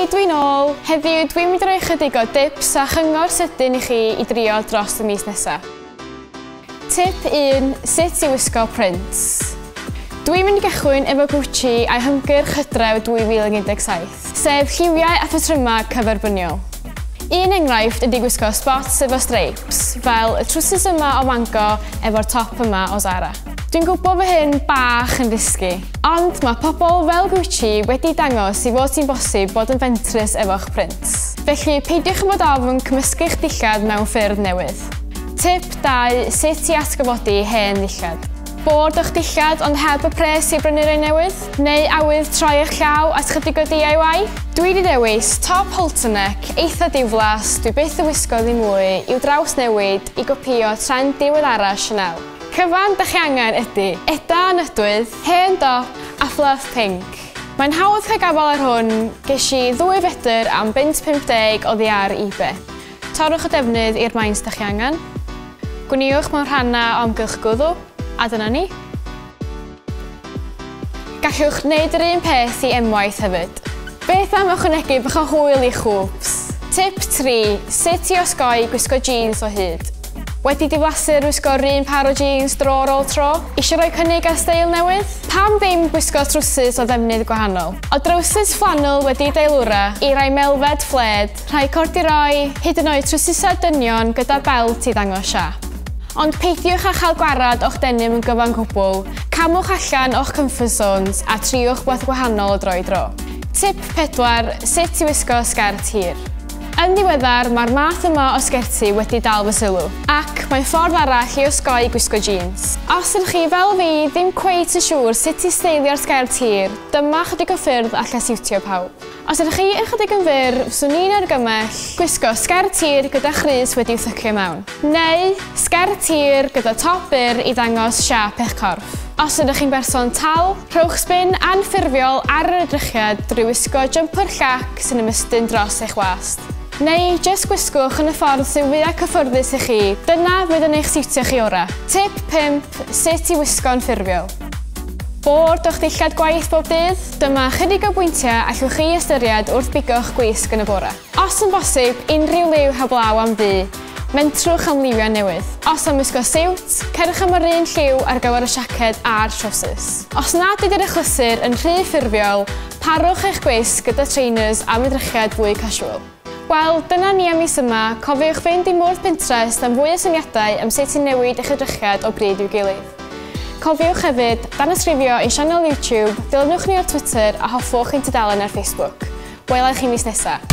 Dwi nôl. Heddiw dwi'n mynd i roi chydig o dips a chyngor sydyn I chi I drio dros y mis nesaf. Tip 1. Sut I wisgo prints. Dwi'n mynd I gychwyn efo Gucci a'i hymgyrch Hydref 2017, sef lliwiau a ffetrymau cyferbyniol. Un enghraifft ydy gwisgo spots efo stripes, fel y trowsus yma o Mango efo'r top yma o Zara. Dwi'n gwybod fy hyn bach yn risgi, ond mae pobl fel Gucci wedi dangos I fod sy'n bosib bod yn fentrus efo'ch prints. Felly peidiwch yn bod ofn cymysgu'ch dillad mewn ffyrdd newydd. Tip 2. Sut I atgyfodi hen ddillad. Bod o'ch dillad ond heb y pres I brynu rhai newydd? Neu awydd troi eich llaw at chydig o DIY? Dwi wedi dewis top halterneck, eitha diflas, dwi byth yn wisgo ddim mwy, i'w draws newid I gopio trend diweddara Chanel. Cyfan dych chi angen ydy Edan ydwydd, hen dop a fluff pink. Mae'n hawdd cael gafal ar hwn, ges I 2 fedr am £50 oddi ar eBay. Torrwch y defnydd i'r mains dych chi angen. Gwniwch mewn rhannau o amgylch gwddw, a dyna ni. Gallwch wneud yr un peth I unwaith hefyd. Beth am ychwanegu bach o hwyl I chwps? Tip 3. Sut I osgoi gwisgo jeans o hyd. Wedi diflasu'r wisgo'r un par o jeans dro ar ôl tro? Isio rhoi cynnig ar steil newydd? Pam ddim gwisgo trowsus o ddefnydd gwahanol? O drowsus flannel wedi deilwra I rai melfed fled, rhai cordiroi, hyd yn oed trowsusau dynion gyda belt I ddangos siap. Ond peidiwch â chael gwarad o'ch denim yn gyfan cwbl, camwch allan o'ch comfort zones a triwch beth gwahanol o dro I dro. Tip 4. Sut I wisgo sgert hir. Yn ddiweddar, mae'r math yma o sgerti wedi dal fy sylw, ac mae'n ffordd arall I osgoi gwisgo jeans. Os ydych chi fel fi ddim cweit yn siŵr sut I steilio'r sgert hir, dyma chydig o ffyrdd allai siwtio pawb. Os ydych chi yn chydig yn fyr, fyswn i'n argymell gwisgo sgert hir gyda chrys wedi'w thycio mewn, neu sgert hir gyda top byr I ddangos siap eich corff. Os ydych chi'n berson tal, rhowch sbin anffurfiol ar yr edrychiad drwy wisgo jumper llac sy'n ymestyn dros eich wast. Neu jyst gwisgwch yn y ffordd sy'n fwyaf cyfforddus I chi, dyna fydd yn eich siwtio chi ora. Tip 5. Sut I wisgo'n ffurfiol. Bod o'ch dillad gwaith bob dydd, dyma chydig o bwyntiau allwch chi ystyried wrth bigo'ch gwisg yn y bore. Os yn bosib, unrhyw liw heblaw am ddu, mentrwch am liwiau newydd. Os am wisgo siwt, cerwch am yr un lliw ar gyfer y siaced a'r trowsus. Os nad ydy'r achlysur yn rhy ffurfiol, parwch eich gwisg gyda trainers am edrychiad fwy casual. Wel, dyna ni am mis yma. Cofiwch fynd I mwrdd Pinterest am fwy o syniadau am sut I newid eich edrychiad o bryd i'w gilydd. Cofiwch hefyd, danysgrifio ein sianel YouTube, dilynwch ni ar Twitter a hoffwch ein tudalen ar Facebook. Welai chi mis nesaf.